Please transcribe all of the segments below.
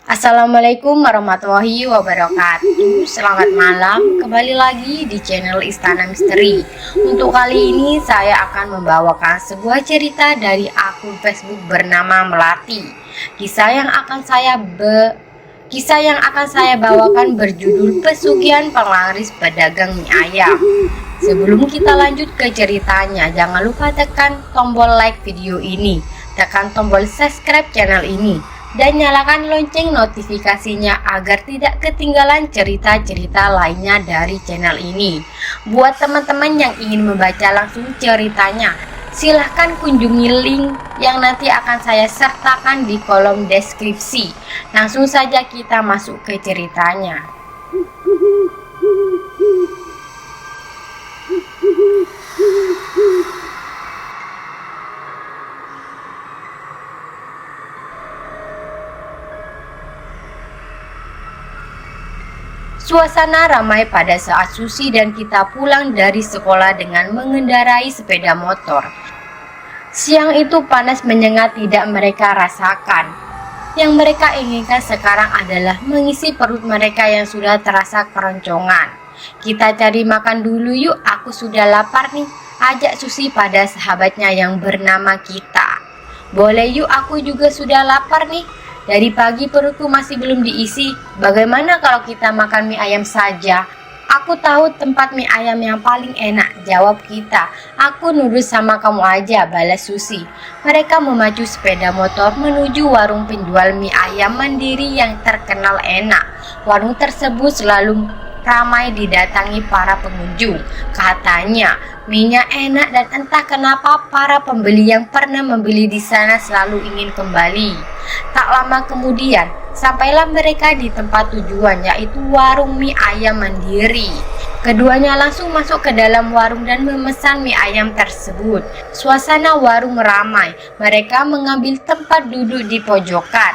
Assalamualaikum warahmatullahi wabarakatuh. Selamat malam, kembali lagi di channel Istana Misteri. Untuk kali ini saya akan membawakan sebuah cerita dari akun Facebook bernama Melati. Kisah yang akan saya bawakan berjudul Pesugihan Penglaris Pedagang Mie Ayam. Sebelum kita lanjut ke ceritanya, jangan lupa tekan tombol like video ini, tekan tombol subscribe channel ini, dan nyalakan lonceng notifikasinya agar tidak ketinggalan cerita-cerita lainnya dari channel ini. Buat teman-teman yang ingin membaca langsung ceritanya, silahkan kunjungi link yang nanti akan saya sertakan di kolom deskripsi. Langsung saja kita masuk ke ceritanya. Suasana ramai pada saat Susi dan kita pulang dari sekolah dengan mengendarai sepeda motor. Siang itu panas menyengat tidak mereka rasakan. Yang mereka inginkan sekarang adalah mengisi perut mereka yang sudah terasa keroncongan. Kita cari makan dulu yuk, aku sudah lapar nih, ajak Susi pada sahabatnya yang bernama Kita. Boleh yuk, aku juga sudah lapar nih. Dari pagi perutku masih belum diisi. Bagaimana kalau kita makan mie ayam saja? Aku tahu tempat mie ayam yang paling enak, jawab Kita. Aku nurut sama kamu aja, balas Susi. Mereka memacu sepeda motor menuju warung penjual mie ayam mandiri yang terkenal enak. Warung tersebut selalu ramai didatangi para pengunjung. Katanya mie-nya enak dan entah kenapa para pembeli yang pernah membeli di sana selalu ingin kembali. Tak lama kemudian, sampailah mereka di tempat tujuan, yaitu warung mie ayam mandiri. Keduanya langsung masuk ke dalam warung dan memesan mie ayam tersebut. Suasana warung ramai. Mereka mengambil tempat duduk di pojokan.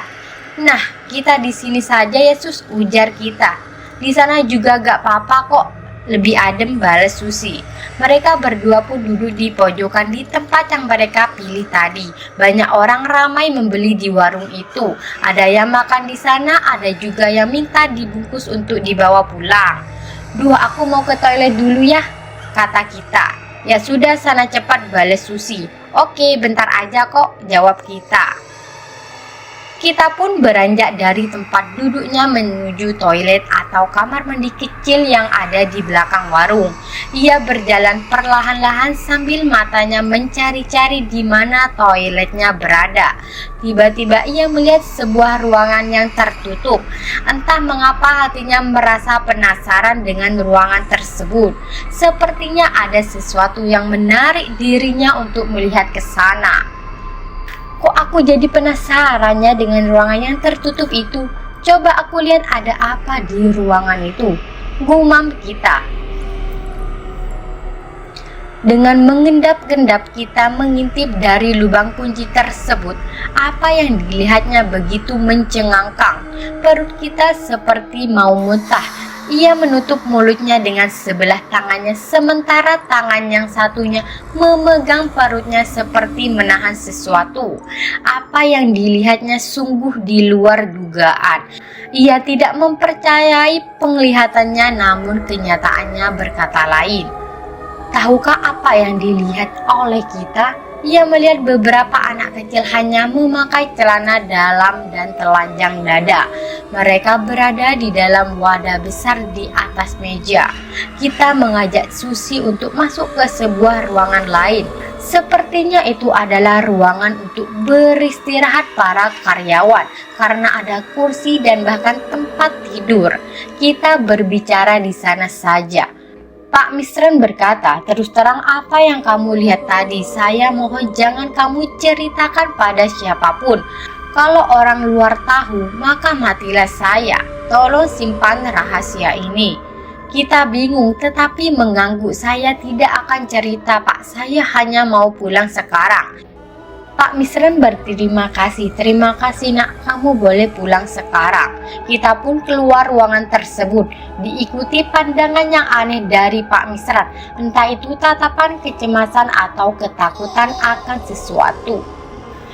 Nah, kita di sini saja ya Sus, ujar Kita. Di sana juga gak apa-apa kok, lebih adem, balas Susi. Mereka berdua pun duduk di pojokan di tempat yang mereka pilih tadi. Banyak orang ramai membeli di warung itu. Ada yang makan di sana, ada juga yang minta dibungkus untuk dibawa pulang. Duh, aku mau ke toilet dulu ya, kata Kita. Ya sudah, sana cepat, balas Susi. Oke, bentar aja kok, jawab Kita. Kita pun beranjak dari tempat duduknya menuju toilet atau kamar mandi kecil yang ada di belakang warung. Ia berjalan perlahan-lahan sambil matanya mencari-cari di mana toiletnya berada. Tiba-tiba ia melihat sebuah ruangan yang tertutup. Entah mengapa hatinya merasa penasaran dengan ruangan tersebut. Sepertinya ada sesuatu yang menarik dirinya untuk melihat ke sana. Kok aku jadi penasarannya dengan ruangan yang tertutup itu? Coba aku lihat ada apa di ruangan itu, gumam Kita. Dengan mengendap-endap Kita mengintip dari lubang kunci tersebut. Apa yang dilihatnya begitu mencengangkan. Perut Kita seperti mau muntah. Ia menutup mulutnya dengan sebelah tangannya, sementara tangan yang satunya memegang perutnya seperti menahan sesuatu. Apa yang dilihatnya sungguh di luar dugaan. Ia tidak mempercayai penglihatannya, namun kenyataannya berkata lain. Tahukah apa yang dilihat oleh Kita? Ia melihat beberapa anak kecil hanya memakai celana dalam dan telanjang dada. Mereka berada di dalam wadah besar di atas meja. Kita mengajak Susi untuk masuk ke sebuah ruangan lain. Sepertinya itu adalah ruangan untuk beristirahat para karyawan karena ada kursi dan bahkan tempat tidur. Kita berbicara di sana saja. Pak Misran berkata, terus terang apa yang kamu lihat tadi, saya mohon jangan kamu ceritakan pada siapapun. Kalau orang luar tahu, maka matilah saya. Tolong simpan rahasia ini. Kita bingung tetapi mengganggu. Saya tidak akan cerita, Pak. Saya hanya mau pulang sekarang. Pak Misran berterima kasih. Terima kasih nak, kamu boleh pulang sekarang. Kita pun keluar ruangan tersebut, diikuti pandangan yang aneh dari Pak Misran. Entah itu tatapan kecemasan atau ketakutan akan sesuatu.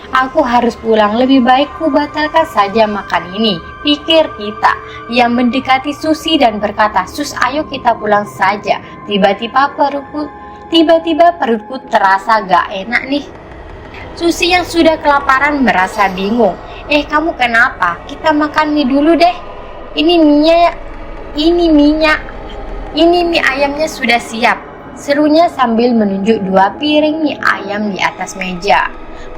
Aku harus pulang, lebih baik ku batalkan saja makan ini, pikir kita. Ia mendekati Susi dan berkata, "Sus, ayo kita pulang saja." Tiba-tiba perutku terasa gak enak nih. Susi yang sudah kelaparan merasa bingung. Kamu kenapa? Kita makan mie dulu deh. Ini mie ayamnya sudah siap, serunya sambil menunjuk 2 piring mie ayam di atas meja.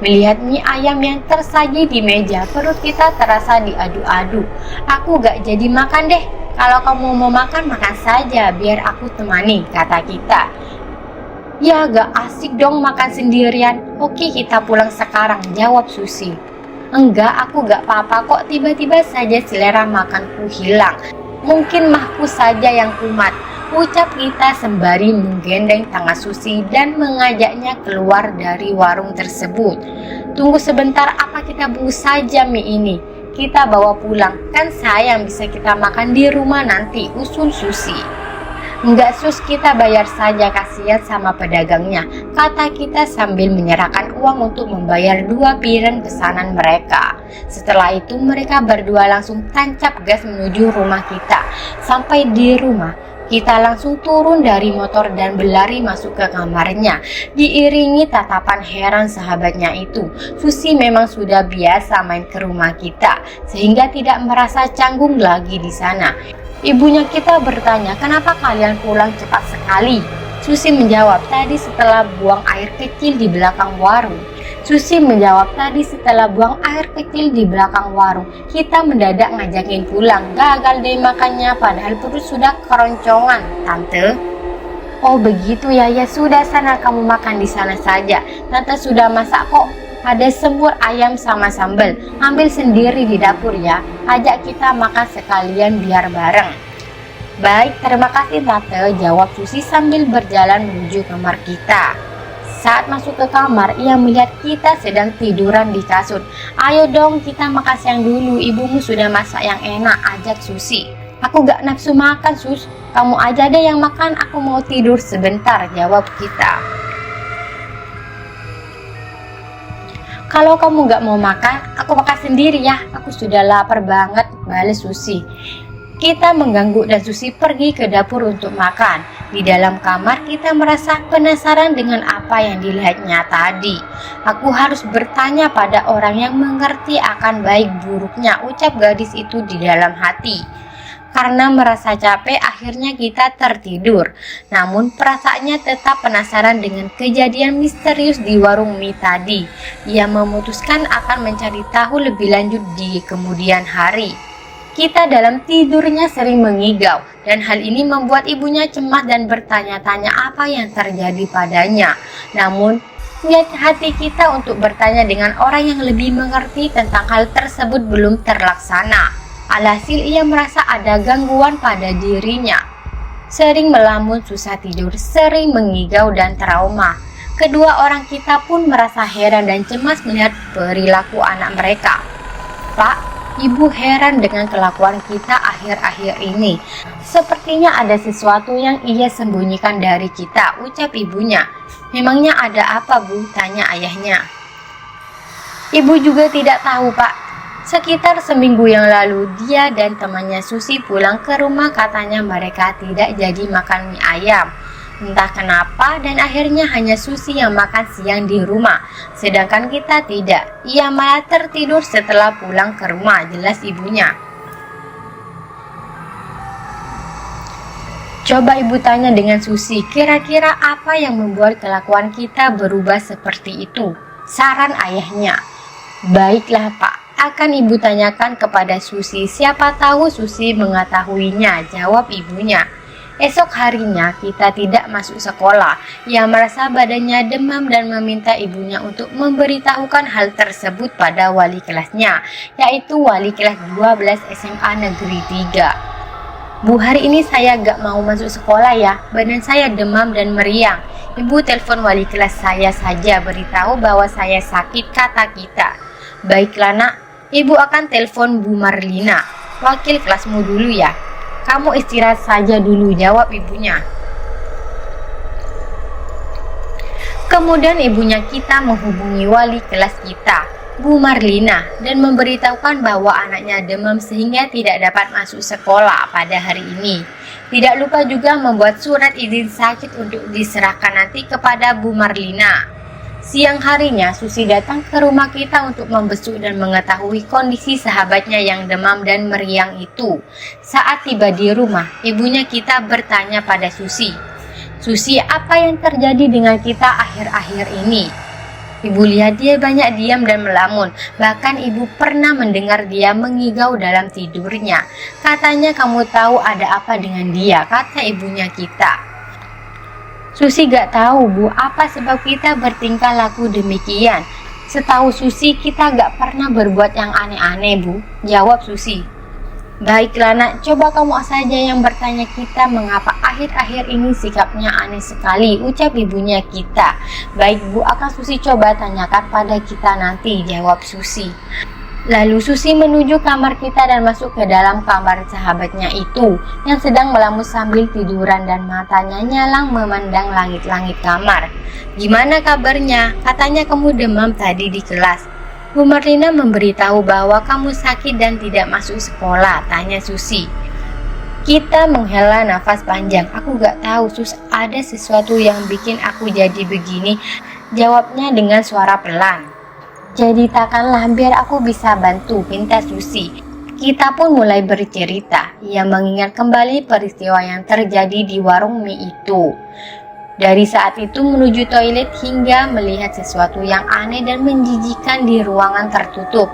Melihat mie ayam yang tersaji di meja, perut kita terasa diadu-adu. Aku gak jadi makan deh. Kalau kamu mau makan, makan saja, biar aku temani, kata kita. Ya gak asik dong makan sendirian. Oke, kita pulang sekarang, jawab Susi. Enggak, aku gak apa-apa kok, tiba-tiba saja selera makanku hilang. Mungkin mahku saja yang kumat, ucap kita sembari menggendeng tangan Susi dan mengajaknya keluar dari warung tersebut. Tunggu sebentar, apa kita bungkus saja mie ini? Kita bawa pulang, kan sayang bisa kita makan di rumah nanti, usul Susi. Enggak Sus, kita bayar saja, kasihan sama pedagangnya, kata kita sambil menyerahkan uang untuk membayar 2 piring pesanan mereka. Setelah itu mereka berdua langsung tancap gas menuju rumah kita. Sampai di rumah, kita langsung turun dari motor dan berlari masuk ke kamarnya, diiringi tatapan heran sahabatnya itu. Susi memang sudah biasa main ke rumah kita, sehingga tidak merasa canggung lagi di sana. Ibunya kita bertanya, "Kenapa kalian pulang cepat sekali?" Susi menjawab, "Tadi setelah buang air kecil di belakang warung." Kita mendadak ngajakin pulang. Gagal deh makannya, padahal perut sudah keroncongan, Tante. Oh begitu ya, ya sudah, sana kamu makan di sana saja. Tante sudah masak kok. Ada semur ayam sama sambal. Ambil sendiri di dapur ya. Ajak kita makan sekalian biar bareng. Baik, terima kasih Tante, jawab Susi sambil berjalan menuju kamar kita. Saat masuk ke kamar, ia melihat kita sedang tiduran di kasur. Ayo dong kita makan siang dulu, ibumu sudah masak yang enak, ajak Susi. Aku gak nafsu makan Sus, kamu aja deh yang makan, aku mau tidur sebentar, jawab kita. Kalau kamu gak mau makan, aku makan sendiri ya, aku sudah lapar banget, balas Susi. Kita mengganggu dan Susi pergi ke dapur untuk makan. Di dalam kamar kita merasa penasaran dengan apa yang dilihatnya tadi. Aku harus bertanya pada orang yang mengerti akan baik buruknya, ucap gadis itu di dalam hati. Karena merasa capek, akhirnya kita tertidur. Namun perasaannya tetap penasaran dengan kejadian misterius di warung mie tadi. Ia memutuskan akan mencari tahu lebih lanjut di kemudian hari. Kita dalam tidurnya sering mengigau, dan hal ini membuat ibunya cemas dan bertanya-tanya apa yang terjadi padanya. Namun, niat hati kita untuk bertanya dengan orang yang lebih mengerti tentang hal tersebut belum terlaksana. Alhasil ia merasa ada gangguan pada dirinya. Sering melamun, susah tidur, sering mengigau dan trauma. Kedua orang kita pun merasa heran dan cemas melihat perilaku anak mereka. Pak, Ibu heran dengan kelakuan kita akhir-akhir ini. Sepertinya ada sesuatu yang ia sembunyikan dari kita, ucap ibunya. Memangnya ada apa Bu? Tanya ayahnya. Ibu juga tidak tahu Pak. Sekitar seminggu yang lalu, dia dan temannya Susi pulang ke rumah, katanya mereka tidak jadi makan mie ayam. Entah kenapa, dan akhirnya hanya Susi yang makan siang di rumah, sedangkan kita tidak. Ia malah tertidur setelah pulang ke rumah, jelas ibunya. Coba ibu tanya dengan Susi, kira-kira apa yang membuat kelakuan kita berubah seperti itu? Saran ayahnya. Baiklah Pak, akan ibu tanyakan kepada Susi, siapa tahu Susi mengetahuinya, jawab ibunya. Esok harinya kita tidak masuk sekolah. Ia merasa badannya demam dan meminta ibunya untuk memberitahukan hal tersebut pada wali kelasnya, yaitu wali kelas 12 SMA Negeri 3. Bu, hari ini saya gak mau masuk sekolah ya, badan saya demam dan meriang. Ibu telepon wali kelas saya saja, beritahu bahwa saya sakit, kata kita. Baiklah nak, ibu akan telepon Bu Marlina, wakil kelasmu dulu ya. Kamu istirahat saja dulu, jawab ibunya. Kemudian ibunya kita menghubungi wali kelas kita. Bu Marlina, dan memberitahukan bahwa anaknya demam sehingga tidak dapat masuk sekolah pada hari ini. Tidak lupa juga membuat surat izin sakit untuk diserahkan nanti kepada Bu Marlina. Siang harinya, Susi datang ke rumah kita untuk membesuk dan mengetahui kondisi sahabatnya yang demam dan meriang itu. Saat tiba di rumah, ibunya kita bertanya pada Susi, "Susi, apa yang terjadi dengan kita akhir-akhir ini?" Ibu lihat dia banyak diam dan melamun. Bahkan ibu pernah mendengar dia mengigau dalam tidurnya. "Katanya kamu tahu ada apa dengan dia," kata ibunya kita. Susi gak tahu, Bu, apa sebab kita bertingkah laku demikian. Setahu Susi, kita gak pernah berbuat yang aneh-aneh, Bu, jawab Susi. "Baiklah nak, coba kamu saja yang bertanya kita mengapa akhir-akhir ini sikapnya aneh sekali," ucap ibunya kita. "Baik Bu, akan Susi coba tanyakan pada kita nanti," jawab Susi. Lalu Susi menuju kamar kita dan masuk ke dalam kamar sahabatnya itu yang sedang melamun sambil tiduran dan matanya nyalang memandang langit-langit kamar. "Gimana kabarnya? Katanya kamu demam tadi di kelas." Bu Marlina memberitahu bahwa kamu sakit dan tidak masuk sekolah, tanya Susi. Kita menghela nafas panjang. "Aku gak tahu Sus, ada sesuatu yang bikin aku jadi begini," jawabnya dengan suara pelan. "Ceritakanlah biar aku bisa bantu," minta Susi. Kita pun mulai bercerita. Ia mengingat kembali peristiwa yang terjadi di warung mie itu. Dari saat itu menuju toilet hingga melihat sesuatu yang aneh dan menjijikan di ruangan tertutup.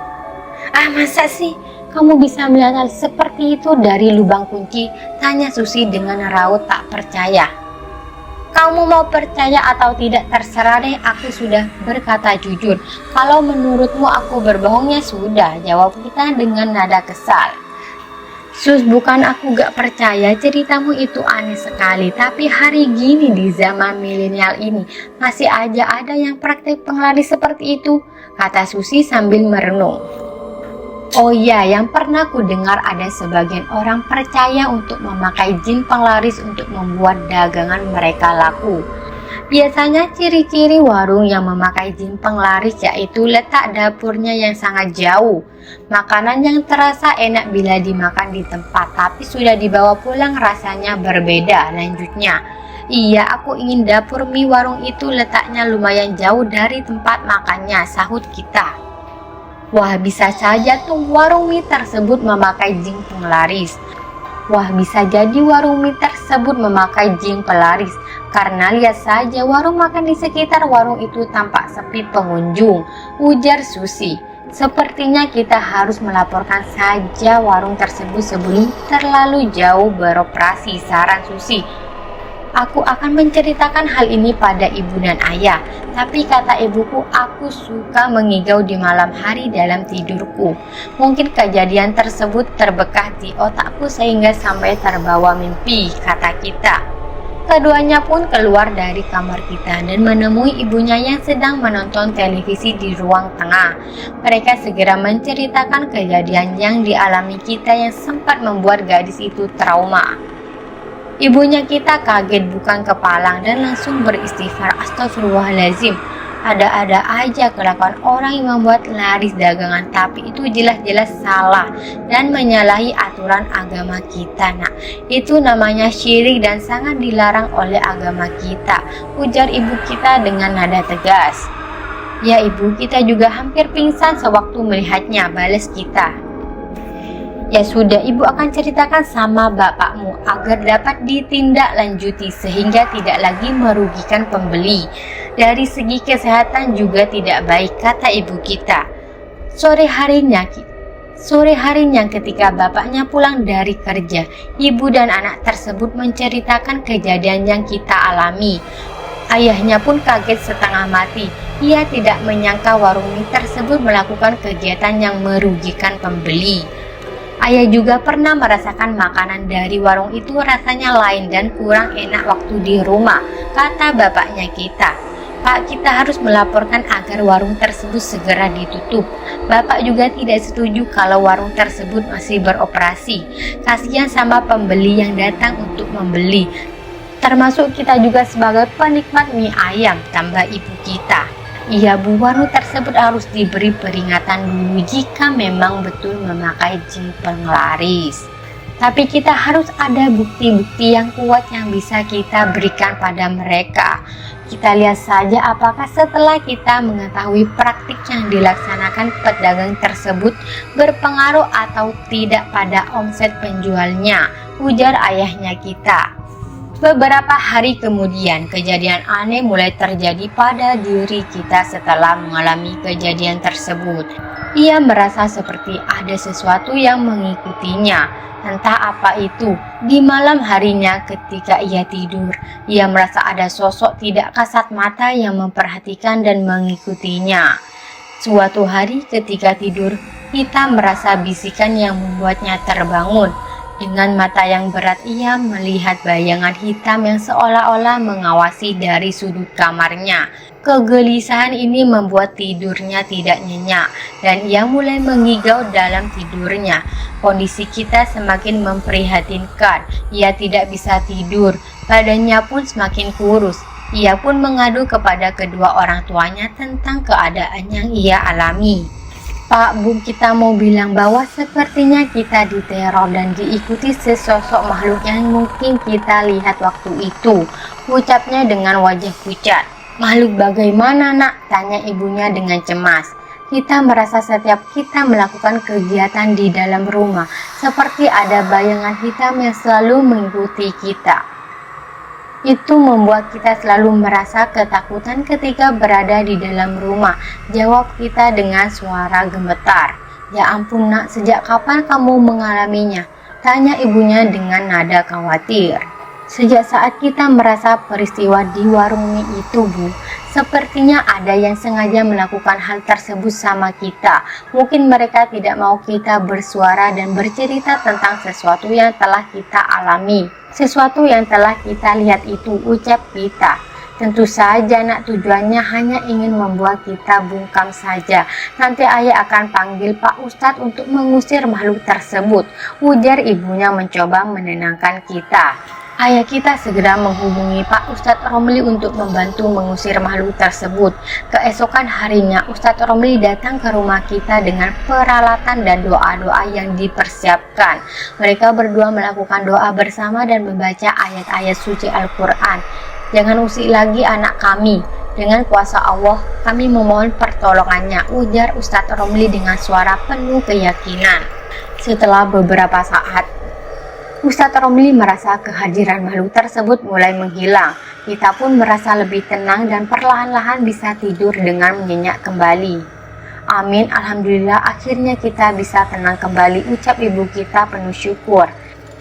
"Ah, masa sih kamu bisa melihat hal seperti itu dari lubang kunci?" tanya Susi dengan raut tak percaya. "Kamu mau percaya atau tidak terserah deh, aku sudah berkata jujur. Kalau menurutmu aku berbohongnya sudah," jawab kita dengan nada kesal. "Sus, bukan aku gak percaya, ceritamu itu aneh sekali. Tapi hari gini di zaman milenial ini masih aja ada yang praktek penglaris seperti itu," kata Susi sambil merenung. "Oh iya, yang pernah ku dengar ada sebagian orang percaya untuk memakai jin penglaris untuk membuat dagangan mereka laku. Biasanya ciri-ciri warung yang memakai jin penglaris yaitu letak dapurnya yang sangat jauh. Makanan yang terasa enak bila dimakan di tempat, tapi sudah dibawa pulang rasanya berbeda," lanjutnya. "Iya, aku ingin dapur mie warung itu letaknya lumayan jauh dari tempat makannya," sahut kita. "Wah, bisa saja tuh warung mie tersebut memakai jin penglaris." "Wah, bisa jadi warung mie tersebut memakai jin pelaris, karena lihat saja warung makan di sekitar warung itu tampak sepi pengunjung," ujar Susi. "Sepertinya kita harus melaporkan saja warung tersebut sebelum terlalu jauh beroperasi," saran Susi. "Aku akan menceritakan hal ini pada ibu dan ayah, tapi kata ibuku aku suka mengigau di malam hari dalam tidurku. Mungkin kejadian tersebut terbekas di otakku sehingga sampai terbawa mimpi," kata kita. Keduanya pun keluar dari kamar kita dan menemui ibunya yang sedang menonton televisi di ruang tengah. Mereka segera menceritakan kejadian yang dialami kita yang sempat membuat gadis itu trauma. Ibunya kita kaget bukan kepalang dan langsung beristighfar, "Astagfirullahaladzim, ada-ada aja kelakuan orang yang membuat laris dagangan, tapi itu jelas-jelas salah dan menyalahi aturan agama kita. Nah, itu namanya syirik dan sangat dilarang oleh agama kita," ujar ibu kita dengan nada tegas. "Ya ibu, kita juga hampir pingsan sewaktu melihatnya," balas kita. "Ya sudah, ibu akan ceritakan sama bapakmu agar dapat ditindaklanjuti sehingga tidak lagi merugikan pembeli. Dari segi kesehatan juga tidak baik," kata ibu kita. Sore harinya ketika bapaknya pulang dari kerja, ibu dan anak tersebut menceritakan kejadian yang kita alami. Ayahnya pun kaget setengah mati. Ia tidak menyangka warung mie tersebut melakukan kegiatan yang merugikan pembeli. Ayah juga pernah merasakan makanan dari warung itu rasanya lain dan kurang enak waktu di rumah, kata bapaknya kita. "Pak, kita harus melaporkan agar warung tersebut segera ditutup. Bapak juga tidak setuju kalau warung tersebut masih beroperasi. Kasihan sama pembeli yang datang untuk membeli. Termasuk kita juga sebagai penikmat mie ayam," tambah ibu kita. Iya Bu, warung tersebut harus diberi peringatan dulu jika memang betul memakai jin penglaris. Tapi kita harus ada bukti-bukti yang kuat yang bisa kita berikan pada mereka. Kita lihat saja apakah setelah kita mengetahui praktik yang dilaksanakan pedagang tersebut berpengaruh atau tidak pada omset penjualnya, ujar ayahnya kita. Beberapa hari kemudian, kejadian aneh mulai terjadi pada diri kita setelah mengalami kejadian tersebut. Ia merasa seperti ada sesuatu yang mengikutinya. Entah apa itu, di malam harinya ketika ia tidur, ia merasa ada sosok tidak kasat mata yang memperhatikan dan mengikutinya. Suatu hari ketika tidur, kita merasa bisikan yang membuatnya terbangun. Dengan mata yang berat ia melihat bayangan hitam yang seolah-olah mengawasi dari sudut kamarnya. Kegelisahan ini membuat tidurnya tidak nyenyak dan ia mulai mengigau dalam tidurnya. Kondisi kita semakin memprihatinkan. Ia tidak bisa tidur, badannya pun semakin kurus. Ia pun mengadu kepada kedua orang tuanya tentang keadaan yang ia alami. Pak, Bu, kita mau bilang bahwa sepertinya kita diteror dan diikuti sesosok makhluk yang mungkin kita lihat waktu itu, ucapnya dengan wajah pucat. Makhluk bagaimana, Nak? Tanya ibunya dengan cemas. Kita merasa setiap kita melakukan kegiatan di dalam rumah, seperti ada bayangan hitam yang selalu mengikuti kita. Itu membuat kita selalu merasa ketakutan ketika berada di dalam rumah, jawab kita dengan suara gemetar. Ya ampun Nak, sejak kapan kamu mengalaminya? Tanya ibunya dengan nada khawatir. Sejak saat kita merasa peristiwa di warung mie itu, Bu. Sepertinya ada yang sengaja melakukan hal tersebut sama kita. Mungkin mereka tidak mau kita bersuara dan bercerita tentang sesuatu yang telah kita alami. Sesuatu yang telah kita lihat itu, ucap kita. Tentu saja Nak, tujuannya hanya ingin membuat kita bungkam saja. Nanti ayah akan panggil Pak Ustadz untuk mengusir makhluk tersebut, ujar ibunya mencoba menenangkan kita. Ayah kita segera menghubungi Pak Ustadz Romli untuk membantu mengusir makhluk tersebut. Keesokan harinya Ustadz Romli datang ke rumah kita dengan peralatan dan doa-doa yang dipersiapkan. Mereka berdua melakukan doa bersama dan membaca ayat-ayat suci Al-Quran. Jangan usik lagi anak kami. Dengan kuasa Allah, kami memohon pertolongannya, ujar Ustadz Romli dengan suara penuh keyakinan. Setelah beberapa saat, Ustadz Romli merasa kehadiran makhluk tersebut mulai menghilang. Kita pun merasa lebih tenang dan perlahan-lahan bisa tidur dengan nyenyak kembali. Amin, alhamdulillah akhirnya kita bisa tenang kembali, ucap ibu kita penuh syukur.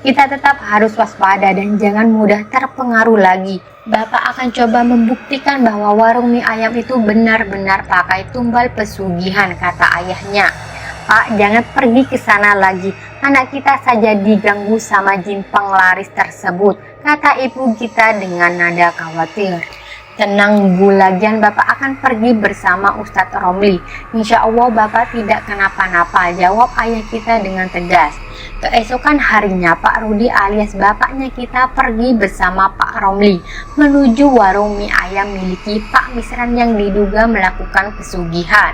Kita tetap harus waspada dan jangan mudah terpengaruh lagi. Bapak akan coba membuktikan bahwa warung mie ayam itu benar-benar pakai tumbal pesugihan, kata ayahnya. Pak, jangan pergi ke sana lagi. Anak kita saja diganggu sama jin penglaris tersebut, kata ibu kita dengan nada khawatir. Tenang Bu, lagian Bapak akan pergi bersama Ustadz Romli. Insya Allah Bapak tidak kenapa-napa, jawab ayah kita dengan tegas. Keesokan harinya Pak Rudi alias bapaknya kita pergi bersama Pak Romli menuju warung mie ayam miliki Pak Misran yang diduga melakukan pesugihan.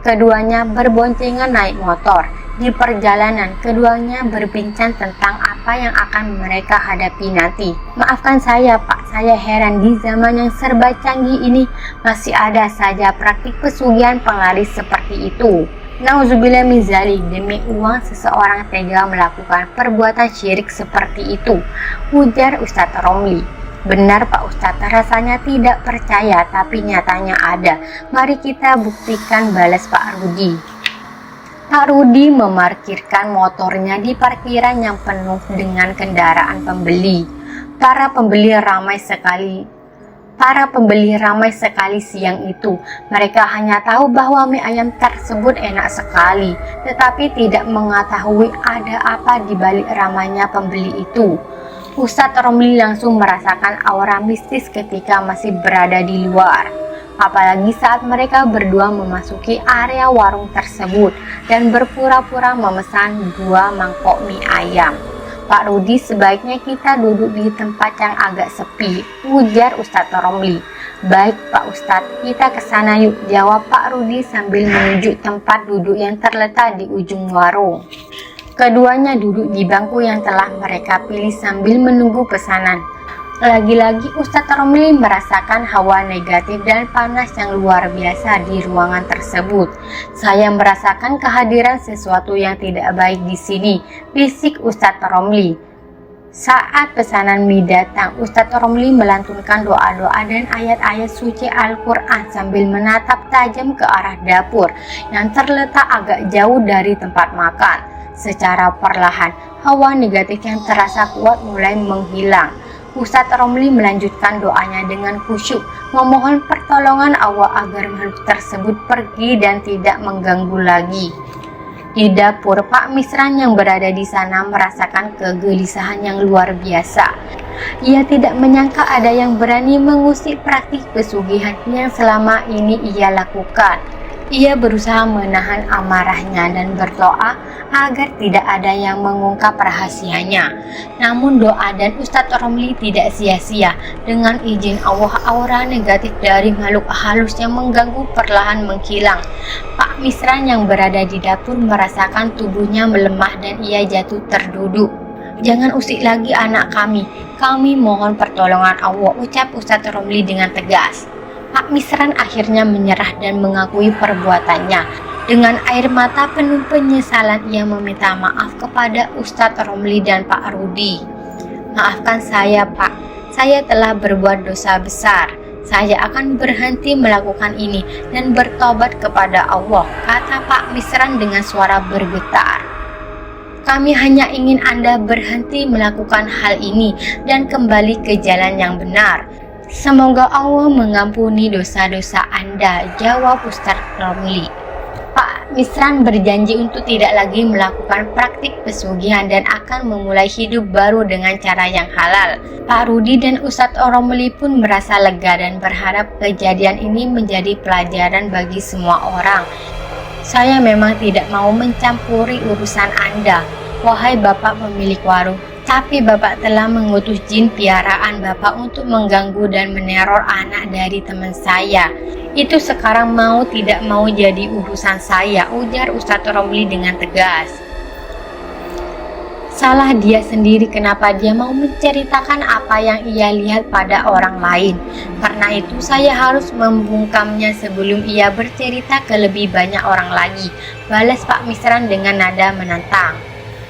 Keduanya berboncengan naik motor. Di perjalanan, keduanya berbincang tentang apa yang akan mereka hadapi nanti. Maafkan saya Pak, saya heran di zaman yang serba canggih ini masih ada saja praktik pesugihan penglaris seperti itu. Nauzubillah min dzalik, demi uang seseorang tega melakukan perbuatan syirik seperti itu, ujar Ustadz Romli. Benar Pak Ustadz, rasanya tidak percaya tapi nyatanya ada. Mari kita buktikan, balas Pak Rudi. Pak Rudi memarkirkan motornya di parkiran yang penuh dengan kendaraan pembeli. Para pembeli ramai sekali siang itu. Mereka hanya tahu bahwa mie ayam tersebut enak sekali, tetapi tidak mengetahui ada apa di balik ramainya pembeli itu. Ustadz Romli langsung merasakan aura mistis ketika masih berada di luar. Apalagi saat mereka berdua memasuki area warung tersebut dan berpura-pura memesan 2 mangkok mie ayam. Pak Rudi, sebaiknya kita duduk di tempat yang agak sepi, ujar Ustadz Romli. Baik Pak Ustadz, kita ke sana yuk, jawab Pak Rudi sambil menunjuk tempat duduk yang terletak di ujung warung. Keduanya duduk di bangku yang telah mereka pilih sambil menunggu pesanan. Lagi-lagi Ustadz Romli merasakan hawa negatif dan panas yang luar biasa di ruangan tersebut. Saya merasakan kehadiran sesuatu yang tidak baik di sini, bisik Ustadz Romli. Saat pesanan mie datang, Ustadz Romli melantunkan doa-doa dan ayat-ayat suci Al-Quran sambil menatap tajam ke arah dapur yang terletak agak jauh dari tempat makan. Secara perlahan, hawa negatif yang terasa kuat mulai menghilang. Ustadz Romli melanjutkan doanya dengan khusyuk, memohon pertolongan Allah agar makhluk tersebut pergi dan tidak mengganggu lagi. Di dapur, Pak Misran yang berada di sana merasakan kegelisahan yang luar biasa. Ia tidak menyangka ada yang berani mengusik praktik pesugihan yang selama ini ia lakukan. Ia berusaha menahan amarahnya dan berdoa agar tidak ada yang mengungkap rahasianya. Namun doa dan Ustadz Romli tidak sia-sia. Dengan izin Allah, aura negatif dari makhluk halus yang mengganggu perlahan menghilang. Pak Misran yang berada di dapur merasakan tubuhnya melemah dan ia jatuh terduduk. Jangan usik lagi anak kami mohon pertolongan Allah, ucap Ustadz Romli dengan tegas. Pak Misran akhirnya menyerah dan mengakui perbuatannya. Dengan air mata penuh penyesalan, ia meminta maaf kepada Ustadz Romli dan Pak Rudi. Maafkan saya Pak, saya telah berbuat dosa besar. Saya akan berhenti melakukan ini dan bertobat kepada Allah, kata Pak Misran dengan suara bergetar. Kami hanya ingin Anda berhenti melakukan hal ini dan kembali ke jalan yang benar. Semoga Allah mengampuni dosa-dosa Anda, jawab Ustadz Romli. Pak Misran berjanji untuk tidak lagi melakukan praktik pesugihan dan akan memulai hidup baru dengan cara yang halal. Pak Rudi dan Ustadz Romli pun merasa lega dan berharap kejadian ini menjadi pelajaran bagi semua orang. Saya memang tidak mau mencampuri urusan Anda, wahai Bapak pemilik warung. Tapi Bapak telah mengutus jin piaraan Bapak untuk mengganggu dan meneror anak dari teman saya. Itu sekarang mau tidak mau jadi urusan saya, ujar Ustadz Romli dengan tegas. Salah dia sendiri kenapa dia mau menceritakan apa yang ia lihat pada orang lain. Karena itu saya harus membungkamnya sebelum ia bercerita ke lebih banyak orang lagi, balas Pak Misran dengan nada menantang.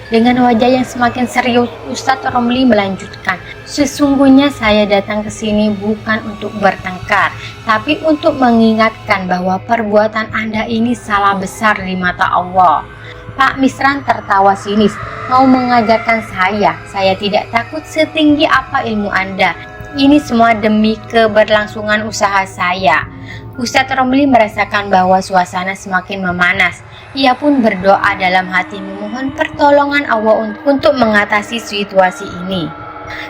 Dengan wajah yang semakin serius, Ustadz Romli melanjutkan, sesungguhnya saya datang ke sini bukan untuk bertengkar, tapi untuk mengingatkan bahwa perbuatan Anda ini salah besar di mata Allah. Pak Misran tertawa sinis, mau mengajarkan saya tidak takut setinggi apa ilmu Anda. Ini semua demi keberlangsungan usaha saya. Ustadz Romli merasakan bahwa suasana semakin memanas. Ia pun berdoa dalam hati memohon pertolongan Allah untuk mengatasi situasi ini.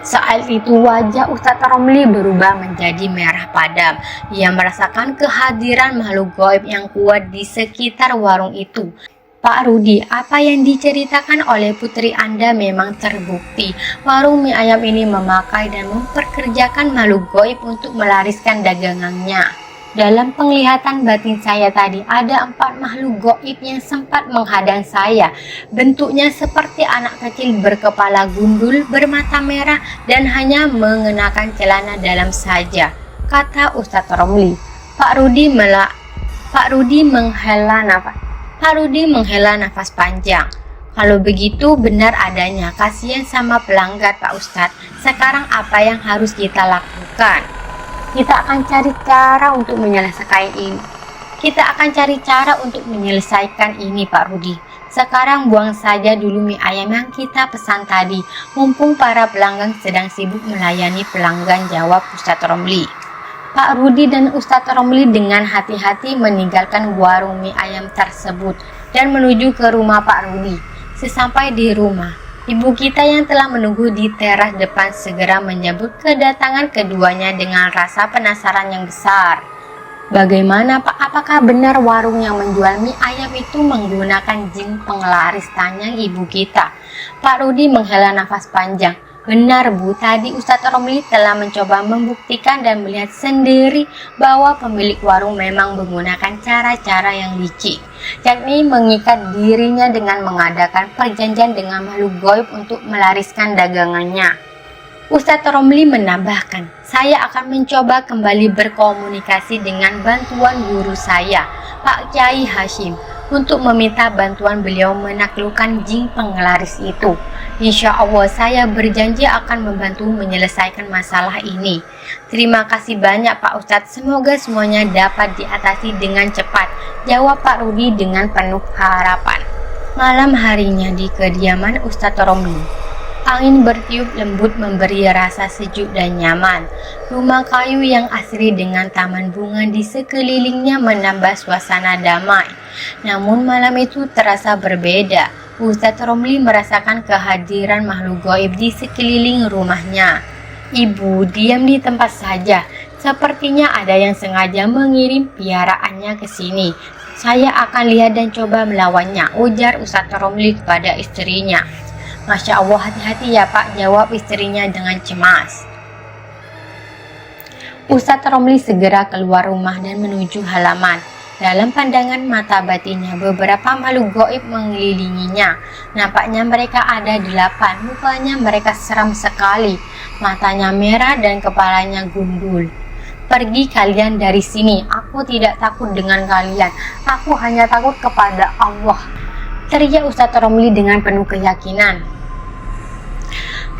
Saat itu wajah Ustadz Romli berubah menjadi merah padam. Ia merasakan kehadiran makhluk gaib yang kuat di sekitar warung itu. Pak Rudi, apa yang diceritakan oleh putri Anda memang terbukti. Warung mie ayam ini memakai dan memperkerjakan makhluk gaib untuk melariskan dagangannya. Dalam penglihatan batin saya tadi, ada 4 makhluk gaib yang sempat menghadang saya. Bentuknya seperti anak kecil berkepala gundul, bermata merah, dan hanya mengenakan celana dalam saja, kata Ustadz Romli. Pak Rudi menghela nafas panjang. Kalau begitu benar adanya, kasihan sama pelanggan Pak Ustadz. Sekarang apa yang harus kita lakukan? Kita akan cari cara untuk menyelesaikan ini Pak Rudi. Sekarang buang saja dulu mie ayam yang kita pesan tadi, mumpung para pelanggan sedang sibuk melayani pelanggan, jawab Ustadz Romli. Pak Rudi dan Ustadz Romli dengan hati-hati meninggalkan warung mie ayam tersebut dan menuju ke rumah Pak Rudi. Sesampai di rumah, ibu kita yang telah menunggu di teras depan segera menyambut kedatangan keduanya dengan rasa penasaran yang besar. Bagaimana Pak? Apakah benar warung yang menjual mie ayam itu menggunakan jin penglaris? Tanya ibu kita. Pak Rudi menghela nafas panjang. Benar Bu, tadi Ustadz Romli telah mencoba membuktikan dan melihat sendiri bahwa pemilik warung memang menggunakan cara-cara yang licik, yakni mengikat dirinya dengan mengadakan perjanjian dengan makhluk gaib untuk melariskan dagangannya. Ustadz Romli menambahkan, saya akan mencoba kembali berkomunikasi dengan bantuan guru saya, Pak Kiai Hashim, untuk meminta bantuan beliau menaklukkan jin penglaris itu. Insya Allah saya berjanji akan membantu menyelesaikan masalah ini. Terima kasih banyak Pak Ustadz, semoga semuanya dapat diatasi dengan cepat, jawab Pak Rudi dengan penuh harapan. Malam harinya di kediaman Ustadz Romli, angin bertiup lembut memberi rasa sejuk dan nyaman. Rumah kayu yang asri dengan taman bunga di sekelilingnya menambah suasana damai. Namun malam itu terasa berbeda. Ustadz Romli merasakan kehadiran makhluk gaib di sekeliling rumahnya. Ibu diam di tempat saja. Sepertinya ada yang sengaja mengirim piaraannya ke sini. Saya akan lihat dan coba melawannya, ujar Ustadz Romli kepada istrinya. Masya Allah, hati-hati ya Pak, jawab istrinya dengan cemas. Ustadz Romli segera keluar rumah dan menuju halaman. Dalam pandangan mata batinnya, beberapa makhluk gaib mengelilinginya. Nampaknya mereka ada 8. Mukanya mereka seram sekali. Matanya merah dan kepalanya gundul. Pergi kalian dari sini. Aku tidak takut dengan kalian. Aku hanya takut kepada Allah, teriak Ustadz Romli dengan penuh keyakinan.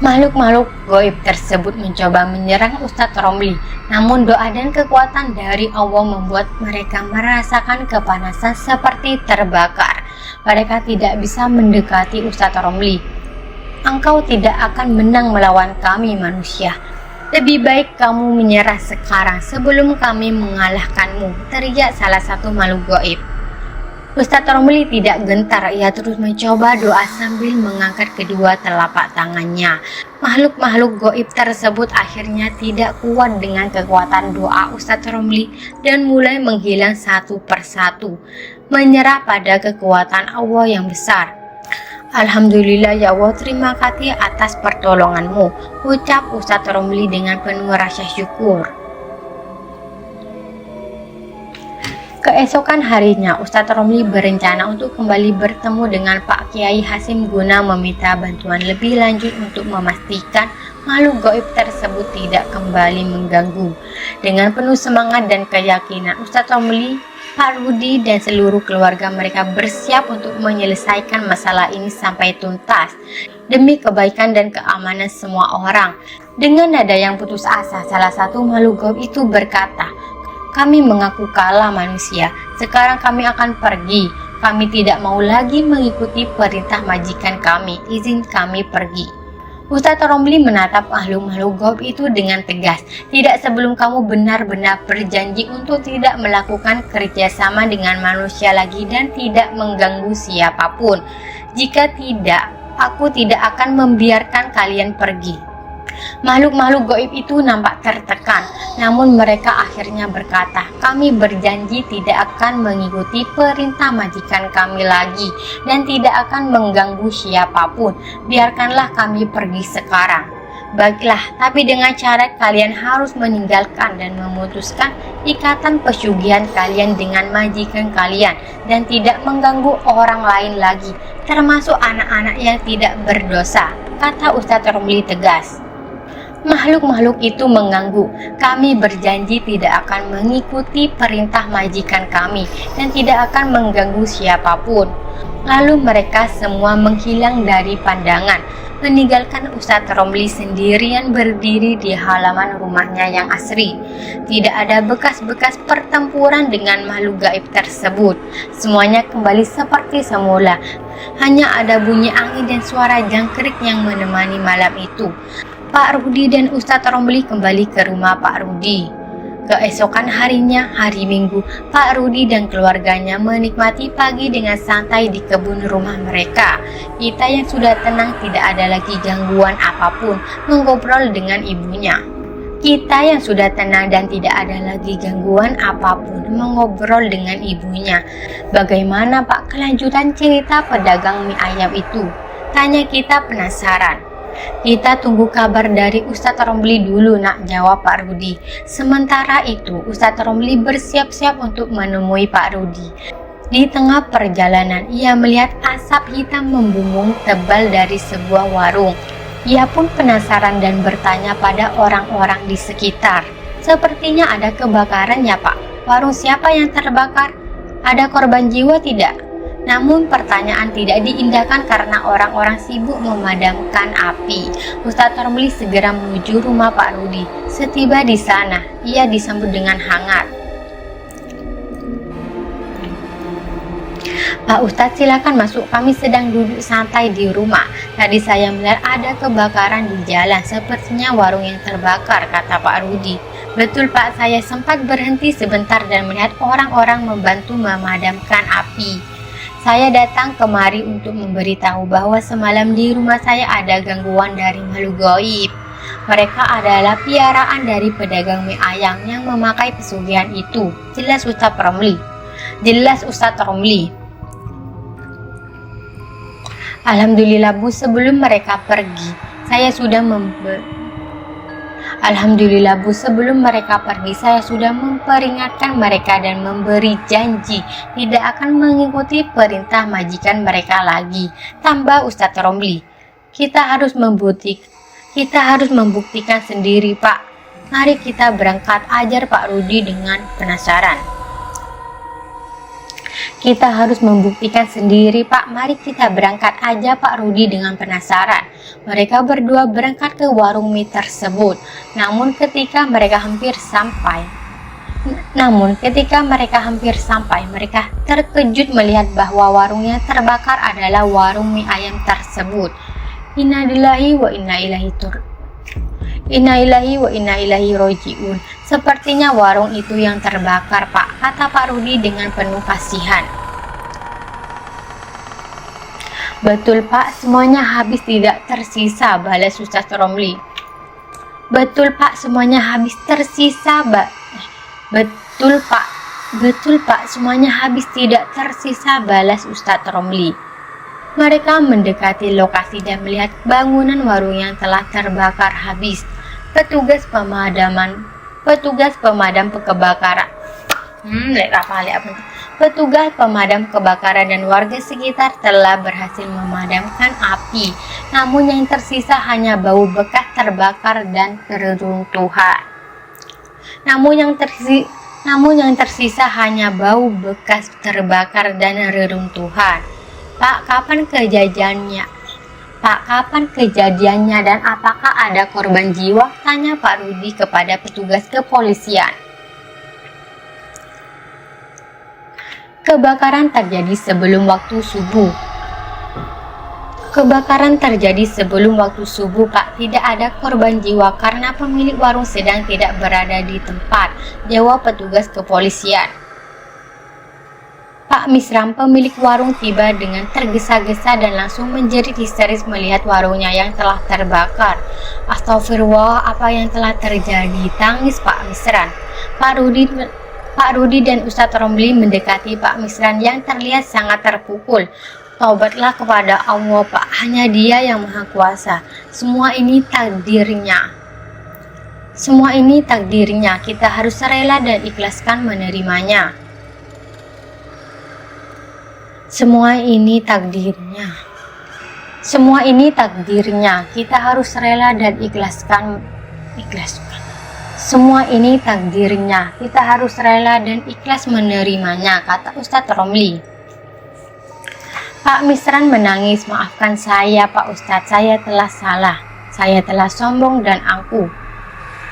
Makhluk-makhluk gaib tersebut mencoba menyerang Ustadz Romli, namun doa dan kekuatan dari Allah membuat mereka merasakan kepanasan seperti terbakar. Mereka tidak bisa mendekati Ustadz Romli. Engkau tidak akan menang melawan kami manusia. Lebih baik kamu menyerah sekarang sebelum kami mengalahkanmu, teriak salah satu makhluk gaib. Ustadz Romli tidak gentar, ia terus mencoba doa sambil mengangkat kedua telapak tangannya. Makhluk-makhluk gaib tersebut akhirnya tidak kuat dengan kekuatan doa Ustadz Romli dan mulai menghilang satu persatu, menyerah pada kekuatan Allah yang besar. Alhamdulillah ya Allah, terima kasih atas pertolonganmu, ucap Ustadz Romli dengan penuh rasa syukur. Keesokan harinya, Ustadz Romli berencana untuk kembali bertemu dengan Pak Kiai Hashim guna meminta bantuan lebih lanjut untuk memastikan makhluk gaib tersebut tidak kembali mengganggu. Dengan penuh semangat dan keyakinan, Ustadz Romli, Pak Rudi, dan seluruh keluarga mereka bersiap untuk menyelesaikan masalah ini sampai tuntas demi kebaikan dan keamanan semua orang. Dengan nada yang putus asa, salah satu makhluk gaib itu berkata, kami mengaku kalah manusia, sekarang kami akan pergi. Kami tidak mau lagi mengikuti perintah majikan kami, izin kami pergi. Ustadz Romli menatap makhluk-makhluk gaib itu dengan tegas. Tidak sebelum kamu benar-benar berjanji untuk tidak melakukan kerjasama dengan manusia lagi dan tidak mengganggu siapapun. Jika tidak, aku tidak akan membiarkan kalian pergi. Makhluk-makhluk gaib itu nampak tertekan, namun mereka akhirnya berkata, kami berjanji tidak akan mengikuti perintah majikan kami lagi dan tidak akan mengganggu siapapun. Biarkanlah kami pergi sekarang. Baiklah, tapi dengan syarat kalian harus meninggalkan dan memutuskan ikatan pesugihan kalian dengan majikan kalian dan tidak mengganggu orang lain lagi, termasuk anak-anak yang tidak berdosa, kata Ustadz Romli tegas. Makhluk-makhluk itu mengganggu. Kami berjanji tidak akan mengikuti perintah majikan kami dan tidak akan mengganggu siapapun. Lalu mereka semua menghilang dari pandangan, meninggalkan Ustadz Romli sendirian berdiri di halaman rumahnya yang asri. Tidak ada bekas-bekas pertempuran dengan makhluk gaib tersebut. Semuanya kembali seperti semula. Hanya ada bunyi angin dan suara jangkrik yang menemani malam itu. Pak Rudi dan Ustadz Romli kembali ke rumah Pak Rudi. Keesokan harinya, hari Minggu, Pak Rudi dan keluarganya menikmati pagi dengan santai di kebun rumah mereka. Kita yang sudah tenang tidak ada lagi gangguan apapun, mengobrol dengan ibunya. Kita yang sudah tenang dan tidak ada lagi gangguan apapun, mengobrol dengan ibunya. Bagaimana Pak kelanjutan cerita pedagang mie ayam itu? Tanya kita penasaran. Kita tunggu kabar dari Ustadz Romli dulu nak, jawab Pak Rudi. Sementara itu Ustadz Romli bersiap-siap untuk menemui Pak Rudi. Di tengah perjalanan ia melihat asap hitam membumbung tebal dari sebuah warung. Ia pun penasaran dan bertanya pada orang-orang di sekitar. Sepertinya ada kebakaran ya Pak, warung siapa yang terbakar? Ada korban jiwa tidak? Namun pertanyaan tidak diindahkan karena orang-orang sibuk memadamkan api. Ustadz Romli segera menuju rumah Pak Rudi. Setiba di sana, ia disambut dengan hangat. Pak Ustadz silakan masuk, kami sedang duduk santai di rumah. Tadi saya melihat ada kebakaran di jalan, sepertinya warung yang terbakar, kata Pak Rudi. Betul Pak, saya sempat berhenti sebentar dan melihat orang-orang membantu memadamkan api. Saya datang kemari untuk memberitahu bahwa semalam di rumah saya ada gangguan dari makhluk gaib. Mereka adalah piaraan dari pedagang mie ayam yang memakai pesugihan itu. Jelas Ustadz Romli. Alhamdulillah Bu, sebelum mereka pergi, saya sudah memperingatkan mereka dan memberi janji tidak akan mengikuti perintah majikan mereka lagi. Tambah Ustadz Romli, kita harus membuktikan sendiri Pak. Mari kita berangkat, ajar Pak Rudi dengan penasaran. Kita harus membuktikan sendiri Pak, mari kita berangkat, aja Pak Rudi dengan penasaran. Mereka berdua berangkat ke warung mie tersebut. Namun ketika mereka hampir sampai, mereka terkejut melihat bahwa warung yang terbakar adalah warung mie ayam tersebut. Innalillahi wa inna ilaihi rojiun. Sepertinya warung itu yang terbakar Pak, kata Pak Rudi dengan penuh kasihan. Betul Pak, semuanya habis tidak tersisa, balas Ustadz Romli. Betul Pak, semuanya habis tersisa, Betul Pak, semuanya habis tidak tersisa, balas Ustadz Romli. Mereka mendekati lokasi dan melihat bangunan warung yang telah terbakar habis. Petugas pemadam kebakaran dan warga sekitar telah berhasil memadamkan api. Namun yang tersisa hanya bau bekas terbakar dan reruntuhan. Pak, kapan kejadiannya dan apakah ada korban jiwa? Tanya Pak Rudi kepada petugas kepolisian. Kebakaran terjadi sebelum waktu subuh. Pak. Tidak ada korban jiwa karena pemilik warung sedang tidak berada di tempat, jawab petugas kepolisian. Pak Misram, pemilik warung, tiba dengan tergesa-gesa dan langsung menjerit histeris melihat warungnya yang telah terbakar. Astagfirullah, apa yang telah terjadi? Tangis Pak Misran. Pak Rudi dan Ustadz Romli mendekati Pak Misran yang terlihat sangat terpukul. Taubatlah kepada Allah Pak, hanya Dia yang Maha Kuasa. Semua ini takdirnya, kita harus rela dan ikhlaskan menerimanya. Semua ini takdirnya, kita harus rela dan ikhlaskan. Semua ini takdirnya, kita harus rela dan ikhlas menerimanya, kata Ustadz Romli. Pak Misran menangis, maafkan saya Pak Ustadz, saya telah salah, saya telah sombong dan angkuh.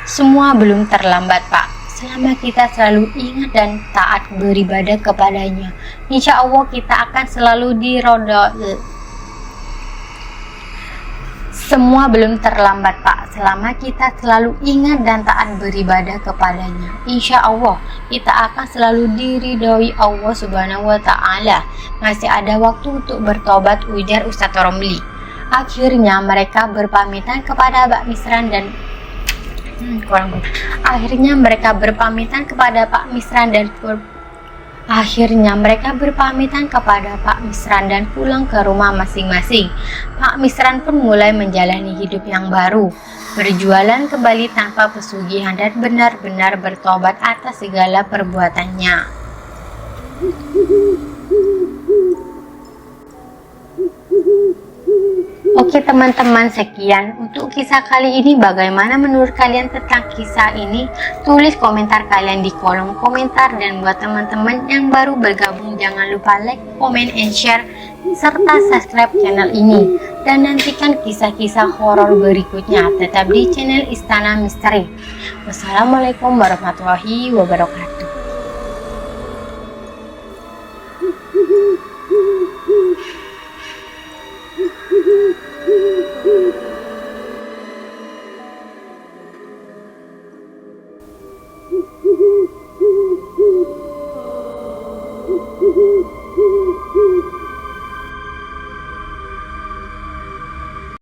Semua belum terlambat Pak, selama kita selalu ingat dan taat beribadah kepadanya, insya Allah kita akan selalu diridhoi. Semua belum terlambat Pak, selama kita selalu ingat dan taat beribadah kepadanya, insya Allah kita akan selalu diridhoi Allah Subhanahu wa Ta'ala. Masih ada waktu untuk bertobat, ujar Ustadz Romli. Akhirnya mereka berpamitan kepada Pak Misran dan Akhirnya mereka berpamitan kepada Pak Misran dan pulang ke rumah masing-masing. Pak Misran pun mulai menjalani hidup yang baru, berjualan kembali tanpa pesugihan dan benar-benar bertobat atas segala perbuatannya. Oke teman-teman, sekian untuk kisah kali ini. Bagaimana menurut kalian tentang kisah ini? Tulis komentar kalian di kolom komentar. Dan buat teman-teman yang baru bergabung, jangan lupa like, comment, and share, serta subscribe channel ini. Dan nantikan kisah-kisah horor berikutnya tetap di channel Istana Misteri. Wassalamualaikum warahmatullahi wabarakatuh.